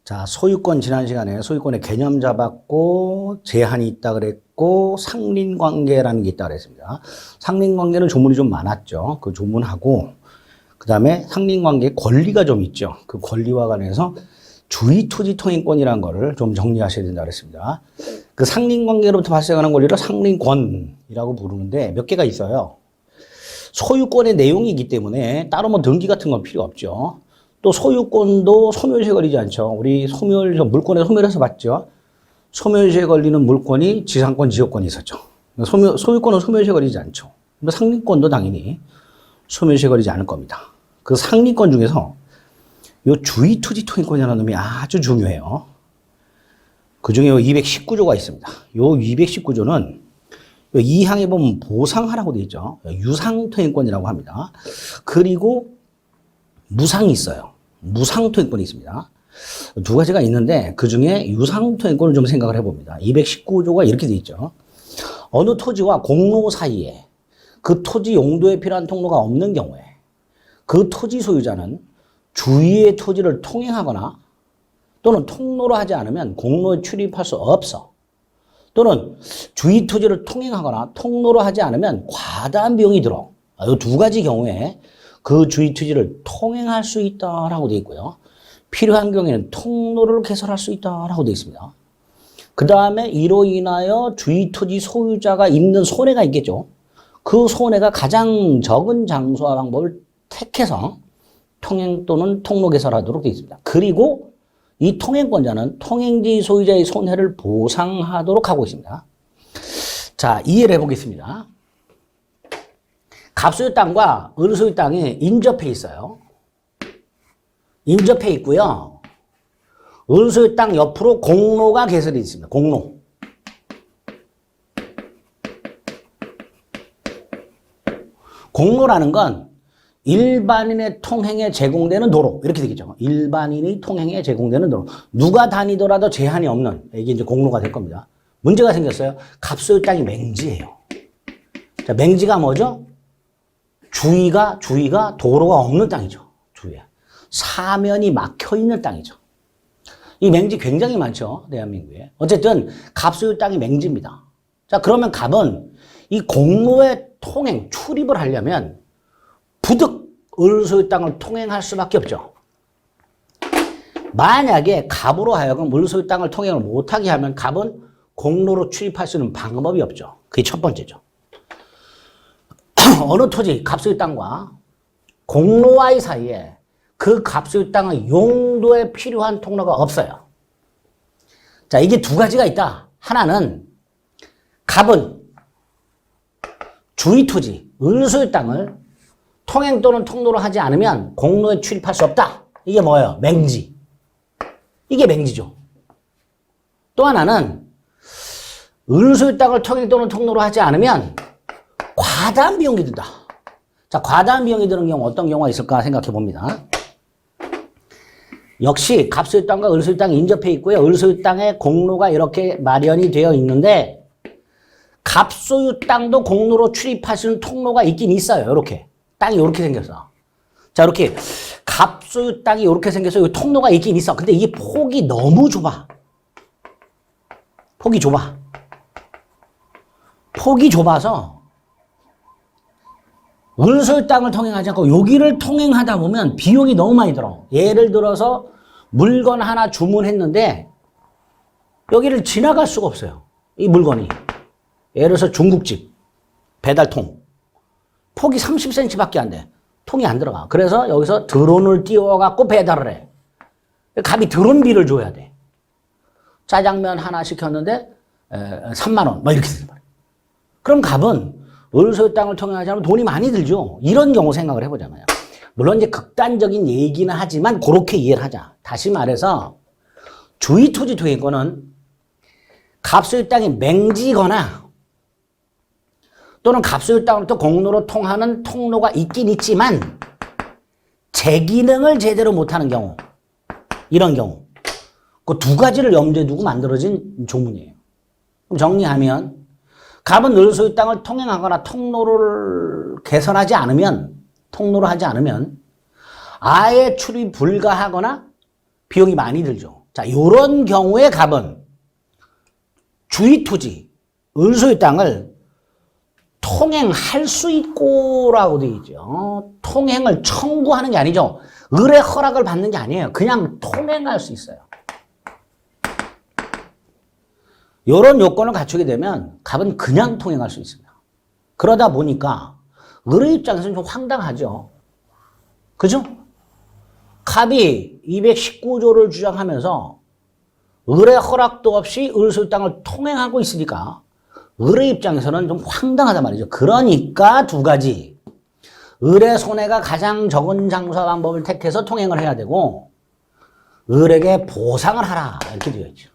자, 소유권 지난 시간에 소유권의 개념 잡았고 제한이 있다 그랬고 상린관계라는 게 있다 그랬습니다. 상린관계는 조문이 좀 많았죠. 그 조문하고 그 다음에 상린관계에 권리가 좀 있죠. 그 권리와 관해서 주의토지통행권이라는 거를 좀 정리하셔야 된다 그랬습니다. 그 상린관계로부터 발생하는 권리를 상린권이라고 부르는데 몇 개가 있어요. 소유권의 내용이기 때문에 따로 뭐 등기 같은 건 필요 없죠. 또 소유권도 소멸시에 걸리지 않죠. 우리 물권에 소멸해서 봤죠. 소멸시에 걸리는 물권이 지상권, 지역권이 있었죠. 소유권은 소멸시에 걸리지 않죠. 상린권도 당연히 소멸시에 걸리지 않을 겁니다. 그 상린권 중에서 요 주의토지통행권이라는 놈이 아주 중요해요. 그 중에 219조가 있습니다. 요 219조는 2항에 보면 보상하라고 되어 있죠. 유상통행권이라고 합니다. 그리고 무상이 있어요. 무상통행권이 있습니다. 두 가지가 있는데 그 중에 유상통행권을 좀 생각을 해봅니다. 219조가 이렇게 되어 있죠. 어느 토지와 공로 사이에 그 토지 용도에 필요한 통로가 없는 경우에 그 토지 소유자는 주위의 토지를 통행하거나 또는 통로로 하지 않으면 공로에 출입할 수 없어. 또는 주위 토지를 통행하거나 통로로 하지 않으면 과다한 비용이 들어. 이 두 가지 경우에 그 주위 토지를 통행할 수 있다라고 되어 있고요. 필요한 경우에는 통로를 개설할 수 있다라고 되어 있습니다. 그 다음에 이로 인하여 주위 토지 소유자가 입는 손해가 있겠죠. 그 손해가 가장 적은 장소와 방법을 택해서 통행 또는 통로 개설하도록 되어 있습니다. 그리고 이 통행권자는 통행지 소유자의 손해를 보상하도록 하고 있습니다. 자, 이해를 해보겠습니다. 갑소유 땅과 을소유 땅이 인접해 있어요. 인접해 있고요. 을소유 땅 옆으로 공로가 개설이 있습니다. 공로. 공로라는 건 일반인의 통행에 제공되는 도로. 이렇게 되겠죠. 일반인의 통행에 제공되는 도로. 누가 다니더라도 제한이 없는, 이게 이제 공로가 될 겁니다. 문제가 생겼어요. 갑소유 땅이 맹지예요. 자, 맹지가 뭐죠? 주위가 도로가 없는 땅이죠. 주위에. 사면이 막혀 있는 땅이죠. 이 맹지 굉장히 많죠. 대한민국에. 어쨌든 갑소유 땅이 맹지입니다. 자, 그러면 갑은 이 공로의 통행, 출입을 하려면 부득 을소유 땅을 통행할 수밖에 없죠. 만약에 갑으로 하여금 을소유 땅을 통행을 못하게 하면 갑은 공로로 출입할 수 있는 방법이 없죠. 그게 첫 번째죠. 어느 토지, 갑소유 땅과 공로와의 사이에 그 갑소유 땅의 용도에 필요한 통로가 없어요. 자, 이게 두 가지가 있다. 하나는 갑은 주위 토지, 을소유 땅을 통행 또는 통로로 하지 않으면 공로에 출입할 수 없다. 이게 뭐예요? 맹지. 이게 맹지죠. 또 하나는 을소유 땅을 통행 또는 통로로 하지 않으면 과다한 비용이 든다. 자, 과다한 비용이 드는 경우 어떤 경우가 있을까 생각해 봅니다. 역시 갑소유 땅과 을소유 땅이 인접해 있고요. 을소유 땅에 공로가 이렇게 마련이 되어 있는데 갑소유 땅도 공로로 출입할 수 있는 통로가 있긴 있어요. 이렇게. 땅이 이렇게 생겼어. 자, 이렇게 갑소유 땅이 이렇게 생겨서 여기 통로가 있긴 있어. 근데 이게 폭이 너무 좁아. 폭이 좁아. 폭이 좁아서 을소유 땅을 통행하지 않고 여기를 통행하다 보면 비용이 너무 많이 들어. 예를 들어서 물건 하나 주문했는데 여기를 지나갈 수가 없어요. 이 물건이. 예를 들어서 중국집 배달통. 폭이 30cm밖에 안 돼. 통이 안 들어가. 그래서 여기서 드론을 띄워갖고 배달을 해. 갑이 드론비를 줘야 돼. 짜장면 하나 시켰는데 3만 원. 막 이렇게 되는 거예요. 그럼 갑은 을소유 땅을 통행하지 않으면 돈이 많이 들죠. 이런 경우 생각을 해보잖아요. 물론 이제 극단적인 얘기는 하지만 그렇게 이해를 하자. 다시 말해서 주위 토지 통행권은 갑소유 땅이 맹지거나 또는 갑소유 땅으로부터 공로로 통하는 통로가 있긴 있지만 제 기능을 제대로 못하는 경우, 이런 경우, 그 두 가지를 염두에 두고 만들어진 조문이에요. 그럼 정리하면 갑은 을소유 땅을 통행하거나 통로를 개선하지 않으면, 통로로 하지 않으면 아예 출입 불가하거나 비용이 많이 들죠. 자, 요런 경우에 갑은 주의 토지, 을소유 땅을 통행할 수 있고라고 되어 있죠. 통행을 청구하는 게 아니죠. 을의 허락을 받는 게 아니에요. 그냥 통행할 수 있어요. 이런 요건을 갖추게 되면 갑은 그냥 통행할 수 있습니다. 그러다 보니까 을의 입장에서는 좀 황당하죠. 그죠? 갑이 219조를 주장하면서 을의 허락도 없이 을소유 땅을 통행하고 있으니까 을의 입장에서는 좀 황당하단 말이죠. 그러니까 두 가지. 을의 손해가 가장 적은 장사 방법을 택해서 통행을 해야 되고 을에게 보상을 하라 이렇게 되어 있죠.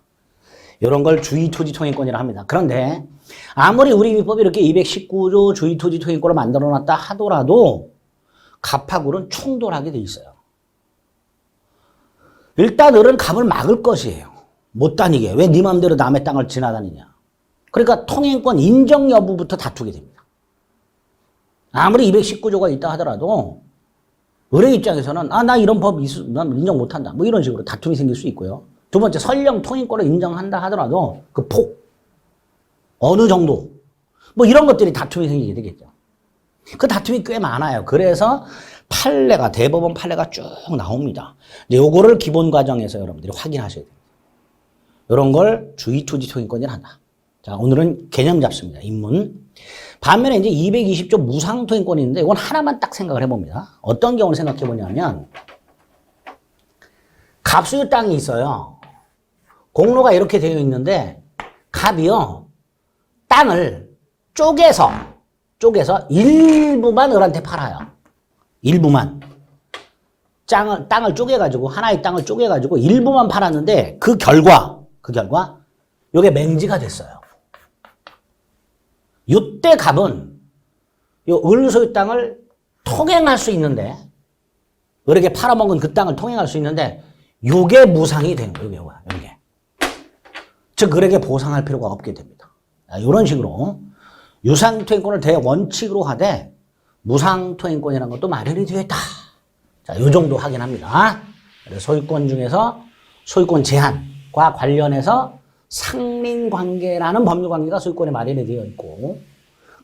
이런 걸 주의토지 통행권이라 합니다. 그런데 아무리 우리 민법이 이렇게 219조 주의토지 통행권을 만들어놨다 하더라도 갑하고 을은 충돌하게 돼 있어요. 일단 을은 갑을 막을 것이에요. 못 다니게. 왜 네 맘대로 남의 땅을 지나다니냐. 그러니까 통행권 인정 여부부터 다투게 됩니다. 아무리 219조가 있다 하더라도 을의 입장에서는 나 이런 법 난 인정 못한다. 뭐 이런 식으로 다툼이 생길 수 있고요. 두 번째, 설령 통행권을 인정한다 하더라도 그 폭, 어느 정도 뭐 이런 것들이 다툼이 생기게 되겠죠. 그 다툼이 꽤 많아요. 그래서 판례가, 대법원 판례가 쭉 나옵니다. 이제 요거를 기본 과정에서 여러분들이 확인하셔야 됩니다. 이런 걸 주의토지 통행권이라 한다. 자, 오늘은 개념 잡습니다. 입문. 반면에 이제 220조 무상 통행권이 있는데 이건 하나만 딱 생각을 해봅니다. 어떤 경우를 생각해 보냐면 갑소유 땅이 있어요. 공로가 이렇게 되어 있는데 갑이요 땅을 쪼개서 일부만 을한테 팔아요. 일부만. 땅을 쪼개가지고 하나의 땅을 쪼개가지고 일부만 팔았는데 그 결과 요게 맹지가 됐어요. 요때 갑은 요 을소유 땅을 통행할 수 있는데 을에게 팔아먹은 그 땅을 통행할 수 있는데 요게 무상이 되는 거예요. 요게. 즉 을에게 보상할 필요가 없게 됩니다. 이런 식으로 유상통행권을 대원칙으로 하되 무상통행권이라는 것도 마련이 되어 있다. 자, 요 정도 확인합니다. 소유권 중에서 소유권 제한과 관련해서 상린관계라는 법률관계가 소유권에 마련이 되어 있고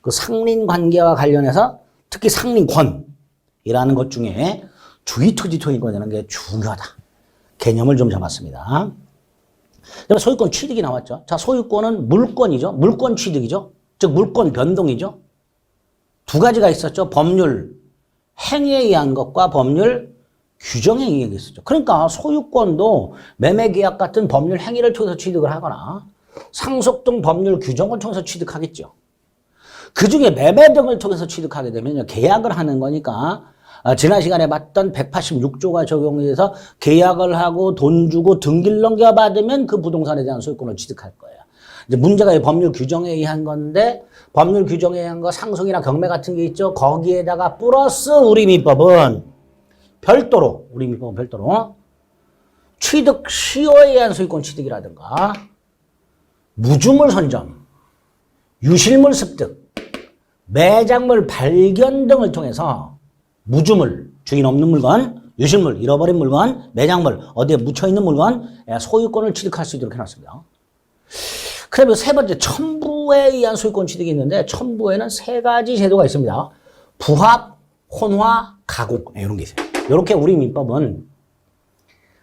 그 상린관계와 관련해서 특히 상린권이라는 것 중에 주의토지통행권이라는 게 중요하다. 개념을 좀 잡았습니다. 소유권 취득이 나왔죠. 자, 소유권은 물권이죠. 물권 취득이죠. 즉 물권 변동이죠. 두 가지가 있었죠. 법률 행위에 의한 것과 법률 규정에 의한 게 있었죠. 그러니까 소유권도 매매계약 같은 법률 행위를 통해서 취득을 하거나 상속 등 법률 규정을 통해서 취득하겠죠. 그중에 매매 등을 통해서 취득하게 되면 계약을 하는 거니까 지난 시간에 봤던 186조가 적용이 돼서 계약을 하고 돈 주고 등기를 넘겨받으면 그 부동산에 대한 소유권을 취득할 거예요. 이제 문제가 이 법률 규정에 의한 건데 법률 규정에 의한 거 상속이나 경매 같은 게 있죠. 거기에다가 플러스 우리 민법은 별도로 취득 시효에 의한 소유권 취득이라든가 무주물 선점, 유실물 습득, 매장물 발견 등을 통해서 무주물, 주인 없는 물건, 유실물, 잃어버린 물건, 매장물, 어디에 묻혀있는 물건, 소유권을 취득할 수 있도록 해놨습니다. 그다음에 세 번째, 첨부에 의한 소유권 취득이 있는데 첨부에는 세 가지 제도가 있습니다. 부합, 혼화, 가공 이런 게 있어요. 이렇게 우리 민법은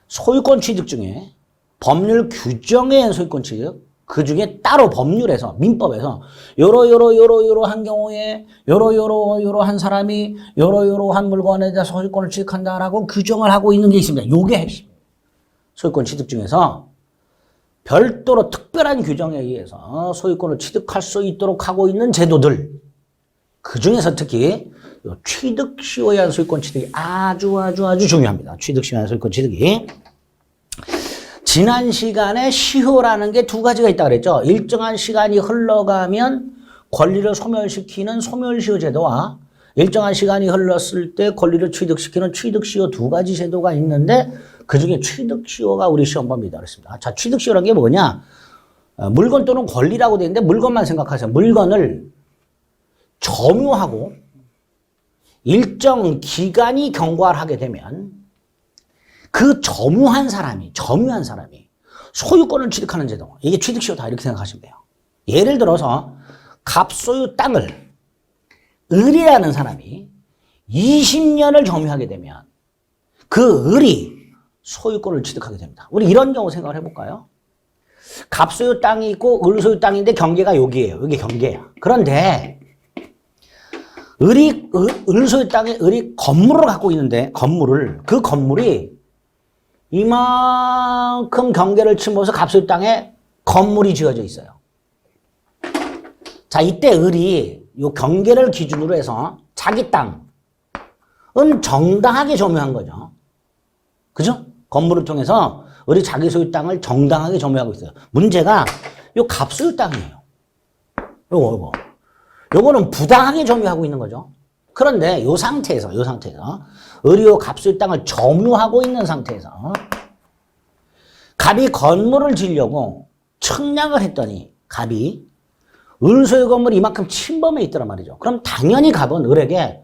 소유권 취득 중에 법률 규정에 의한 소유권 취득, 그 중에 따로 법률에서 민법에서 요러한 경우에 요러한 사람이 요러한 물건에 대해서 소유권을 취득한다라고 규정을 하고 있는 게 있습니다. 요게 핵심. 소유권 취득 중에서 별도로 특별한 규정에 의해서 소유권을 취득할 수 있도록 하고 있는 제도들, 그 중에서 특히 취득 시효에 의한 소유권 취득이 아주 중요합니다. 취득 시효에 의한 소유권 취득이. 지난 시간에 시효라는 게 두 가지가 있다고 그랬죠. 일정한 시간이 흘러가면 권리를 소멸시키는 소멸시효 제도와 일정한 시간이 흘렀을 때 권리를 취득시키는 취득시효 두 가지 제도가 있는데 그중에 취득시효가 우리 시험범위다 그랬습니다. 자, 취득시효라는 게 뭐냐? 물건 또는 권리라고 되어 있는데 물건만 생각하세요. 물건을 점유하고 일정 기간이 경과를 하게 되면 그 점유한 사람이 소유권을 취득하는 제도. 이게 취득시효다 이렇게 생각하시면 돼요. 예를 들어서 갑소유 땅을 을이라는 사람이 20년을 점유하게 되면 그 을이 소유권을 취득하게 됩니다. 우리 이런 경우 생각을 해볼까요? 갑소유 땅이 있고 을소유 땅인데 경계가 여기예요. 여기 경계야. 그런데 을소유 땅에 을이 건물을 갖고 있는데 그 건물이 이만큼 경계를 침범해서 갑소유 땅에 건물이 지어져 있어요. 자, 이때 을이 이 경계를 기준으로 해서 자기 땅은 정당하게 점유한 거죠. 그죠? 건물을 통해서 을이 자기 소유 땅을 정당하게 점유하고 있어요. 문제가 이 갑소유 땅이에요. 요거는 부당하게 점유하고 있는 거죠. 그런데 이 상태에서 을이 이 갑소유 땅을 점유하고 있는 상태에서 갑이 건물을 지으려고 청약을 했더니 갑이 을소유 건물이 이만큼 침범해 있더란 말이죠. 그럼 당연히 갑은 을에게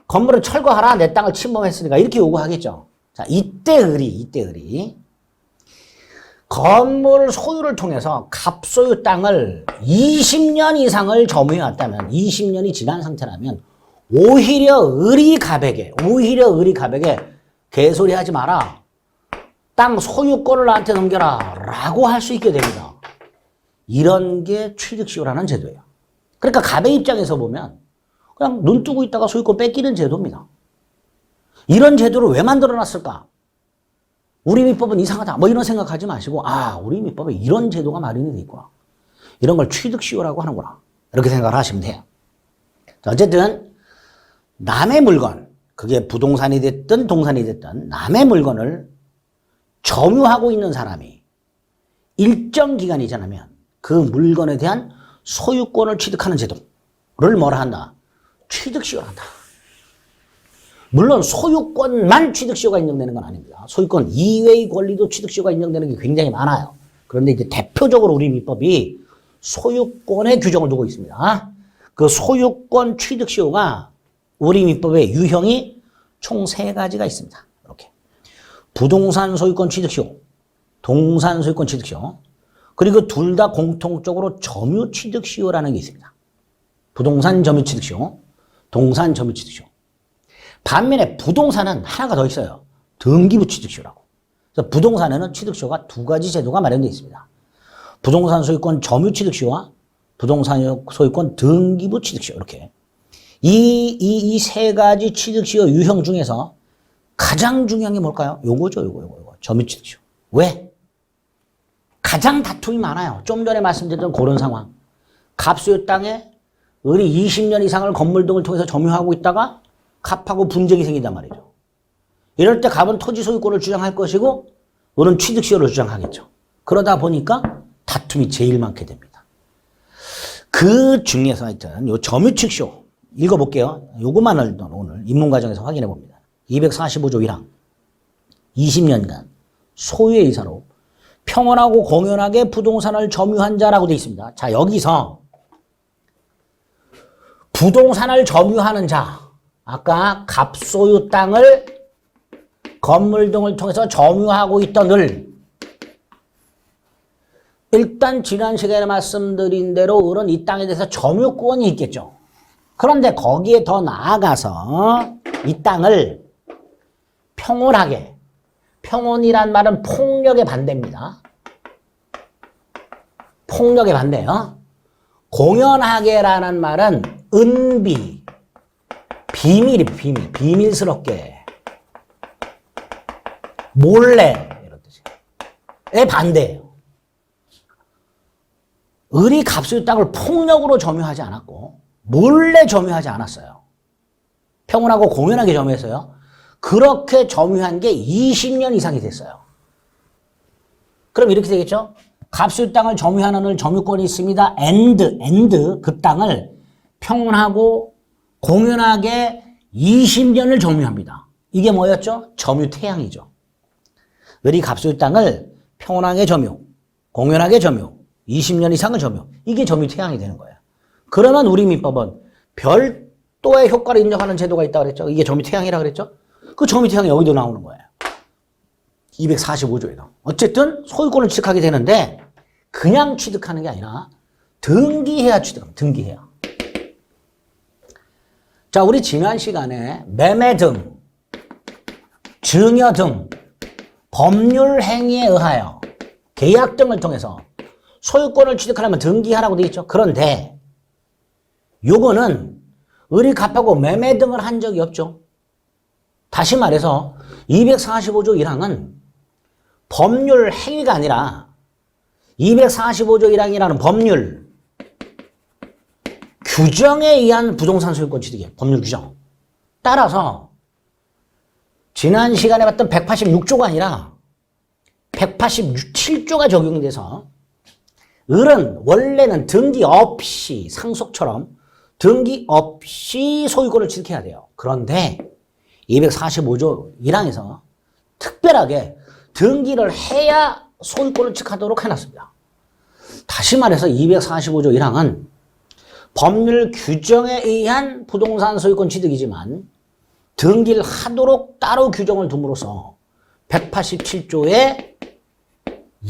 건물을 철거하라, 내 땅을 침범했으니까 이렇게 요구하겠죠. 자, 이때 을이 건물 소유를 통해서 갑소유 땅을 20년 이상을 점유해왔다면, 20년이 지난 상태라면 오히려 을이 갑에게 개소리 하지 마라, 땅 소유권을 나한테 넘겨라 라고 할 수 있게 됩니다. 이런 게 취득시효라는 제도예요. 그러니까 갑의 입장에서 보면 그냥 눈 뜨고 있다가 소유권 뺏기는 제도입니다. 이런 제도를 왜 만들어놨을까? 우리 민법은 이상하다 뭐 이런 생각하지 마시고, 우리 민법에 이런 제도가 마련이 돼 있구나, 이런 걸 취득시효라고 하는구나, 이렇게 생각을 하시면 돼요. 자, 어쨌든 남의 물건, 그게 부동산이 됐든 동산이 됐든 남의 물건을 점유하고 있는 사람이 일정 기간이 지나면 그 물건에 대한 소유권을 취득하는 제도를 뭐라 한다? 취득시효를 한다. 물론 소유권만 취득시효가 인정되는 건 아닙니다. 소유권 이외의 권리도 취득시효가 인정되는 게 굉장히 많아요. 그런데 이제 대표적으로 우리 민법이 소유권의 규정을 두고 있습니다. 그 소유권 취득시효가 우리 민법의 유형이 총 3가지가 있습니다. 이렇게 부동산 소유권 취득시효, 동산 소유권 취득시효, 그리고 둘 다 공통적으로 점유 취득시효라는 게 있습니다. 부동산 점유 취득시효, 동산 점유 취득시효. 반면에 부동산은 하나가 더 있어요. 등기부 취득시효라고. 그래서 부동산에는 취득시효가 2가지 제도가 마련되어 있습니다. 부동산 소유권 점유 취득시효와 부동산 소유권 등기부 취득시효, 이렇게. 이 3가지 취득시효 유형 중에서 가장 중요한 게 뭘까요? 요거. 점유 취득시효. 왜? 가장 다툼이 많아요. 좀 전에 말씀드렸던 그런 상황. 갑소유 땅에 을이 20년 이상을 건물 등을 통해서 점유하고 있다가 갑하고 분쟁이 생긴단 말이죠. 이럴 때 갑은 토지 소유권을 주장할 것이고 을은 취득시효를 주장하겠죠. 그러다 보니까 다툼이 제일 많게 됩니다. 그 중에서 하여튼 요 점유취득시효 읽어볼게요. 요것만을 오늘 입문과정에서 확인해 봅니다. 245조 1항 20년간 소유의 의사로 평온하고 공연하게 부동산을 점유한 자라고 되어 있습니다. 자, 여기서 부동산을 점유하는 자, 아까 갑소유 땅을 건물 등을 통해서 점유하고 있던 을, 일단 지난 시간에 말씀드린 대로 을은 이 땅에 대해서 점유권이 있겠죠. 그런데 거기에 더 나아가서 이 땅을 평온하게, 평온이란 말은 폭력의 반대입니다. 폭력의 반대요. 공연하게라는 말은 은비, 비밀스럽게, 몰래, 이런 뜻이에요. 반대예요. 을이 갑소유 땅을 폭력으로 점유하지 않았고 몰래 점유하지 않았어요. 평온하고 공연하게 점유했어요. 그렇게 점유한 게 20년 이상이 됐어요. 그럼 이렇게 되겠죠? 갑소유 땅을 점유하는 을 점유권이 있습니다. and 그 땅을 평온하고 공연하게 20년을 점유합니다. 이게 뭐였죠? 점유태양이죠. 을이 갑소유 땅을 평온하게 점유, 공연하게 점유, 20년 이상을 점유. 이게 점유태양이 되는 거예요. 그러면 우리 민법은 별도의 효과를 인정하는 제도가 있다고 그랬죠. 이게 점유태양이라고 그랬죠. 그 점유태양이 여기도 나오는 거예요. 245조에도. 어쨌든 소유권을 취득하게 되는데 그냥 취득하는 게 아니라 등기해야 취득합니다. 등기해야. 자, 우리 지난 시간에 매매 등, 증여 등 법률 행위에 의하여 계약 등을 통해서 소유권을 취득하려면 등기하라고 되어 있죠. 그런데 요거는 을이 갚하고 매매 등을 한 적이 없죠. 다시 말해서 245조 1항은 법률 행위가 아니라 245조 1항이라는 법률 규정에 의한 부동산 소유권 취득이에요. 법률 규정. 따라서 지난 시간에 봤던 186조가 아니라 187조가 적용이 돼서 을은 원래는 등기 없이 상속처럼 등기 없이 소유권을 취득해야 돼요. 그런데 245조 1항에서 특별하게 등기를 해야 소유권을 취득하도록 해놨습니다. 다시 말해서 245조 1항은 법률 규정에 의한 부동산 소유권 취득이지만 등기를 하도록 따로 규정을 둠으로써 187조의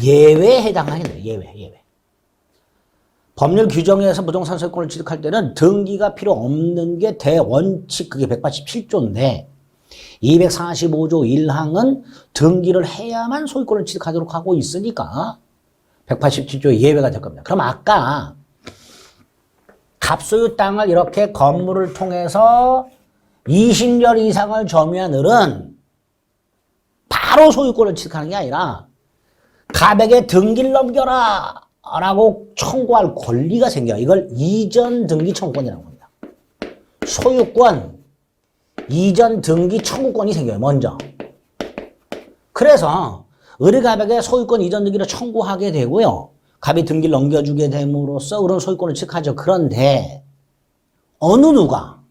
예외에 해당하겠네요. 예외. 법률 규정에서 부동산 소유권을 취득할 때는 등기가 필요 없는 게 대원칙, 그게 187조인데 245조 1항은 등기를 해야만 소유권을 취득하도록 하고 있으니까 187조의 예외가 될 겁니다. 그럼 아까 갑소유 땅을 이렇게 건물을 통해서 20년 이상을 점유한 을은 바로 소유권을 취득하는 게 아니라 갑에게 등기를 넘겨라 라고 청구할 권리가 생겨요. 이걸 이전 등기 청구권이라고 합니다. 소유권, 이전 등기 청구권이 생겨요. 먼저. 그래서 을이 갑에게 소유권 이전 등기를 청구하게 되고요. 갑이 등기를 넘겨주게 됨으로써 을은 소유권을 취득하죠. 그런데 어느 누가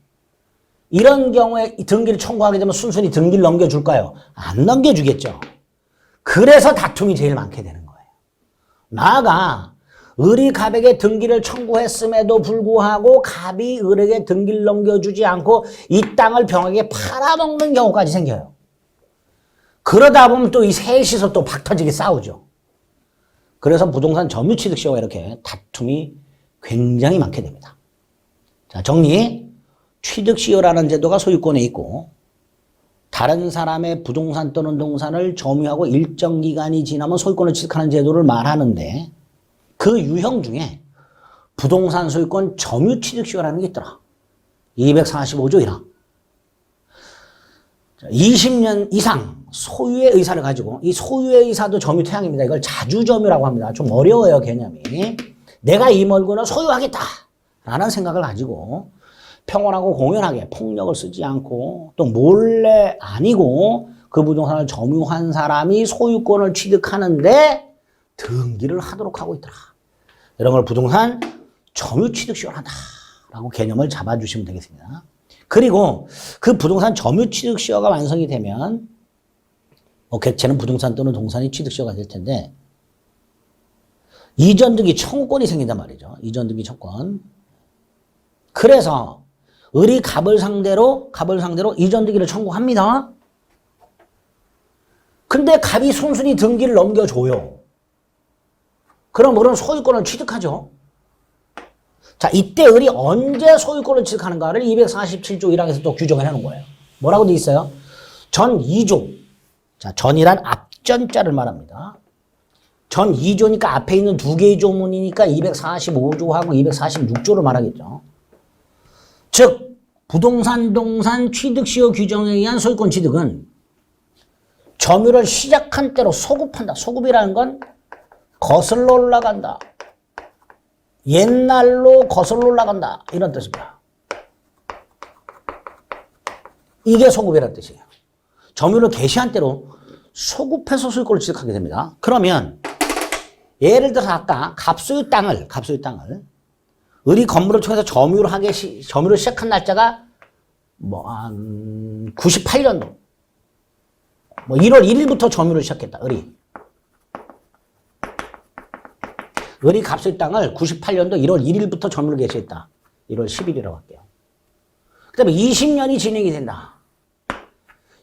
이런 경우에 등기를 청구하게 되면 순순히 등기를 넘겨줄까요? 안 넘겨주겠죠. 그래서 다툼이 제일 많게 되는 거예요. 나아가 을이 갑에게 등기를 청구했음에도 불구하고 갑이 을에게 등기를 넘겨주지 않고 이 땅을 병에게 팔아먹는 경우까지 생겨요. 그러다 보면 또 이 셋이서 또 박터지게 싸우죠. 그래서 부동산 점유취득시효가 이렇게 다툼이 굉장히 많게 됩니다. 자, 정리. 취득시효라는 제도가 소유권에 있고 다른 사람의 부동산 또는 동산을 점유하고 일정 기간이 지나면 소유권을 취득하는 제도를 말하는데 그 유형 중에 부동산 소유권 점유취득시효라는 게 있더라. 245조 1항. 20년 이상 소유의 의사를 가지고 이 소유의 의사도 점유태양입니다. 이걸 자주점유라고 합니다. 좀 어려워요, 개념이. 내가 이 물건을 소유하겠다라는 생각을 가지고 평온하고 공연하게 폭력을 쓰지 않고 또 몰래 아니고 그 부동산을 점유한 사람이 소유권을 취득하는데 등기를 하도록 하고 있더라. 이런 걸 부동산 점유취득시효라고 개념을 잡아주시면 되겠습니다. 그리고 그 부동산 점유취득시효가 완성이 되면 객체는 부동산 또는 동산이 취득시효가 될 텐데 이전 등기 청구권이 생긴단 말이죠. 이전 등기 청구권. 그래서 을이 갑을 상대로 이전 등기를 청구합니다. 근데 갑이 순순히 등기를 넘겨줘요. 그럼 을은 소유권을 취득하죠. 자, 이때 을이 언제 소유권을 취득하는가를 247조 1항에서 또 규정을 해놓은 거예요. 뭐라고 돼 있어요? 전 2조. 자, 전이란 앞전자를 말합니다. 전 2조니까 앞에 있는 두 개의 조문이니까 245조하고 246조를 말하겠죠. 즉 부동산 동산 취득시효 규정에 의한 소유권 취득은 점유를 시작한 때로 소급한다. 소급이라는 건 거슬러 올라간다. 옛날로 거슬러 올라간다. 이런 뜻입니다. 이게 소급이라는 뜻이에요. 점유를 개시한 때로 소급해서 소유권을 취득하게 됩니다. 그러면 예를 들어서 아까 갑소유 땅을 을이 건물을 통해서 점유를 시작한 날짜가 한 98년도 1월 1일부터 점유를 시작했다. 을이 갑소유 땅을 98년도 1월 1일부터 점유를 개시했다. 1월 10일이라고 할게요. 그 다음에 20년이 진행이 된다.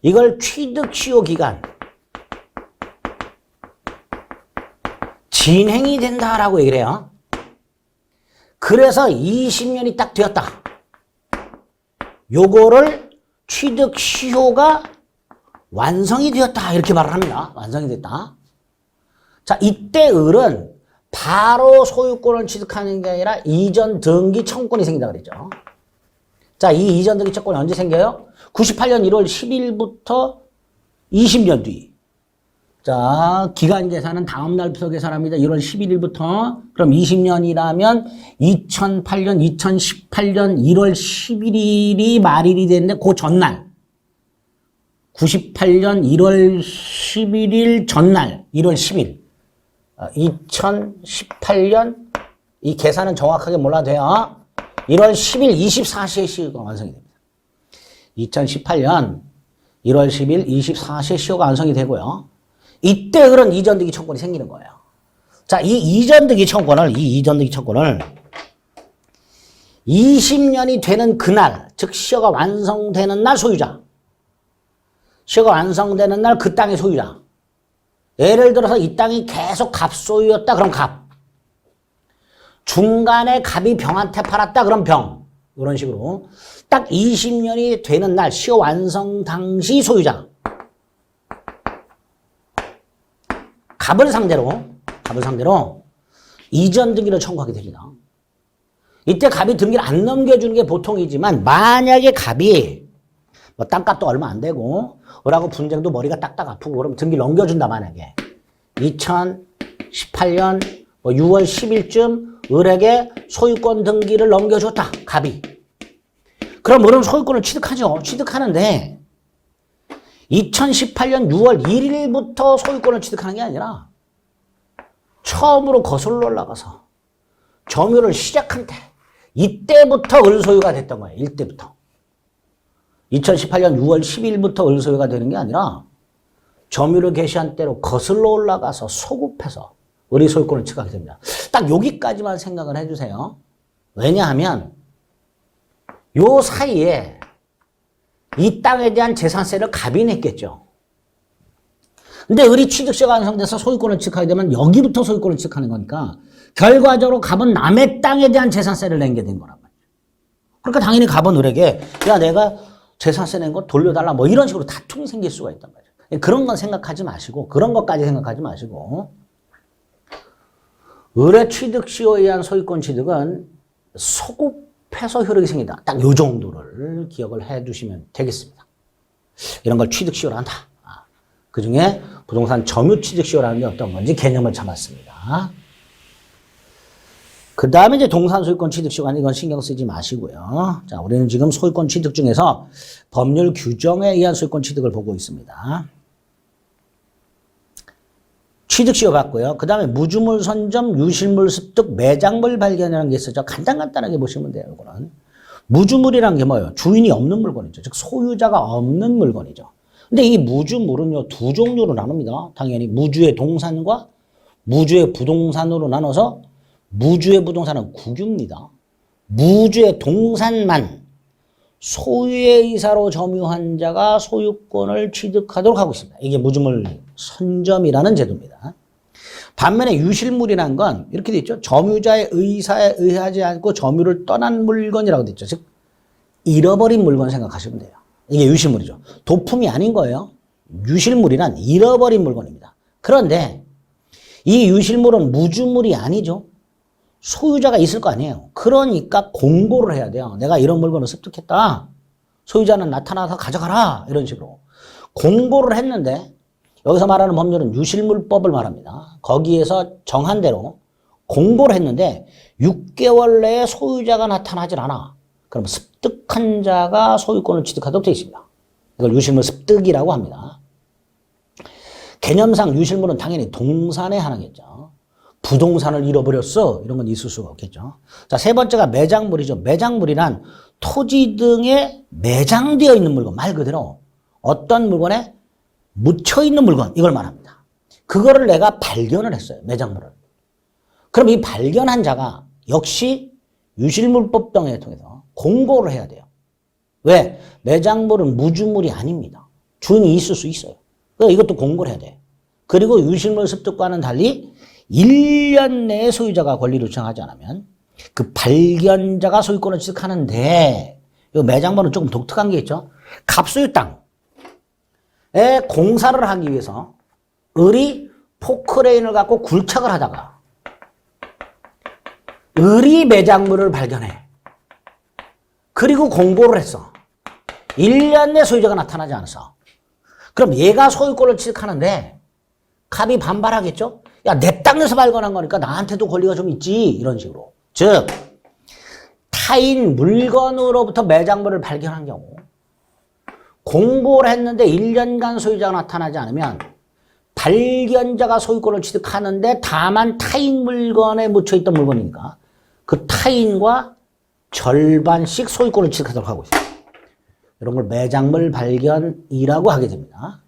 이걸 취득시효 기간 진행이 된다라고 얘기를 해요. 그래서 20년이 딱 되었다. 요거를 취득 시효가 완성이 되었다. 이렇게 말을 합니다. 완성이 됐다. 자, 이때 을은 바로 소유권을 취득하는 게 아니라 이전 등기 청구권이 생긴다 그랬죠. 자, 이 이전 등기 청구권이 언제 생겨요? 98년 1월 10일부터 20년 뒤. 자, 기간 계산은 다음 날부터 계산합니다. 1월 11일부터. 그럼 20년이라면 2008년, 2018년 1월 11일이 말일이 됐는데 그 전날. 98년 1월 11일 전날. 1월 10일. 2018년 이 계산은 정확하게 몰라도 돼요. 1월 10일 24시에 시효가 완성이 됩니다. 2018년 1월 10일 24시에 시효가 완성이 되고요. 이때 그런 이전등기 청구권이 생기는 거예요. 자, 이 이전등기 청구권을 20년이 되는 그날, 즉 시효가 완성되는 날 소유자. 시효가 완성되는 날 그 땅의 소유자. 예를 들어서 이 땅이 계속 갑소유였다. 그럼 갑. 중간에 갑이 병한테 팔았다. 그럼 병. 이런 식으로 딱 20년이 되는 날 시효 완성 당시 소유자. 갑을 상대로 이전 등기를 청구하게 됩니다. 이때 갑이 등기를 안 넘겨주는 게 보통이지만 만약에 갑이 뭐 땅값도 얼마 안 되고 을하고 분쟁도 머리가 딱딱 아프고 그러면 등기를 넘겨준다. 만약에 2018년 6월 10일쯤 을에게 소유권 등기를 넘겨줬다. 갑이. 그럼 을은 소유권을 취득하죠. 취득하는데 2018년 6월 1일부터 소유권을 취득하는 게 아니라 처음으로 거슬러 올라가서 점유를 시작한 때 이때부터 을 소유가 됐던 거예요. 이때부터. 2018년 6월 10일부터 을 소유가 되는 게 아니라 점유를 개시한 때로 거슬러 올라가서 소급해서 을의 소유권을 취득하게 됩니다. 딱 여기까지만 생각을 해주세요. 왜냐하면 요 사이에 이 땅에 대한 재산세를 갑이 냈겠죠. 근데 을이 취득시효가 완성돼서 소유권을 취득하게 되면 여기부터 소유권을 취득하는 거니까 결과적으로 갑은 남의 땅에 대한 재산세를 낸 게 된 거란 말이에요. 그러니까 당연히 갑은 을에게 야 내가 재산세 낸 거 돌려달라 뭐 이런 식으로 다툼이 생길 수가 있단 말이에요. 그런 건 생각하지 마시고 그런 것까지 생각하지 마시고 을의 취득시효에 의한 소유권 취득은 소급해서 효력이 생긴다. 딱 요 정도를 기억을 해 두시면 되겠습니다. 이런 걸 취득시효라 한다. 그 중에 부동산 점유 취득시효라는 게 어떤 건지 개념을 잡았습니다. 그 다음에 이제 동산 소유권 취득시효가 이건 신경 쓰지 마시고요. 자, 우리는 지금 소유권 취득 중에서 법률 규정에 의한 소유권 취득을 보고 있습니다. 취득시효 봤고요. 그 다음에 무주물 선점, 유실물 습득, 매장물 발견이라는 게 있어요. 간단하게 보시면 돼요. 이거는. 무주물이란 게 뭐예요? 주인이 없는 물건이죠. 즉 소유자가 없는 물건이죠. 근데 이 무주물은요, 두 종류로 나눕니다. 당연히 무주의 동산과 무주의 부동산으로 나눠서 무주의 부동산은 국유입니다. 무주의 동산만 소유의 의사로 점유한 자가 소유권을 취득하도록 하고 있습니다. 이게 무주물 선점이라는 제도입니다. 반면에 유실물이란 건 이렇게 돼 있죠. 점유자의 의사에 의하지 않고 점유를 떠난 물건이라고 돼 있죠. 즉 잃어버린 물건 생각하시면 돼요. 이게 유실물이죠. 도품이 아닌 거예요. 유실물이란 잃어버린 물건입니다. 그런데 이 유실물은 무주물이 아니죠. 소유자가 있을 거 아니에요. 그러니까 공고를 해야 돼요. 내가 이런 물건을 습득했다. 소유자는 나타나서 가져가라. 이런 식으로. 공고를 했는데 여기서 말하는 법률은 유실물법을 말합니다. 거기에서 정한 대로 공고를 했는데 6개월 내에 소유자가 나타나질 않아. 그럼 습득한 자가 소유권을 취득하도록 되어 있습니다. 이걸 유실물 습득이라고 합니다. 개념상 유실물은 당연히 동산에 하나겠죠. 부동산을 잃어버렸어. 이런 건 있을 수가 없겠죠. 자, 세 번째가 매장물이죠. 매장물이란 토지 등에 매장되어 있는 물건. 말 그대로 어떤 물건에 묻혀있는 물건. 이걸 말합니다. 그거를 내가 발견을 했어요. 매장물을. 그럼 이 발견한 자가 역시 유실물법 등에 통해서 공고를 해야 돼요. 왜? 매장물은 무주물이 아닙니다. 주인이 있을 수 있어요. 그래서 이것도 공고를 해야 돼. 그리고 유실물 습득과는 달리 1년 내에 소유자가 권리를 주장하지 않으면 그 발견자가 소유권을 취득하는데 이 매장물은 조금 독특한 게 있죠. 갑소유 땅에 공사를 하기 위해서 을이 포크레인을 갖고 굴착을 하다가 을이 매장물을 발견해. 그리고 공고를 했어. 1년 내 소유자가 나타나지 않았어. 그럼 얘가 소유권을 취득하는데 갑이 반발하겠죠? 야, 내 땅에서 발견한 거니까 나한테도 권리가 좀 있지. 이런 식으로. 즉 타인 물건으로부터 매장물을 발견한 경우 공고를 했는데 1년간 소유자가 나타나지 않으면 발견자가 소유권을 취득하는데 다만 타인 물건에 묻혀있던 물건이니까 그 타인과 절반씩 소유권을 취득하도록 하고 있어요. 이런 걸 매장물 발견이라고 하게 됩니다.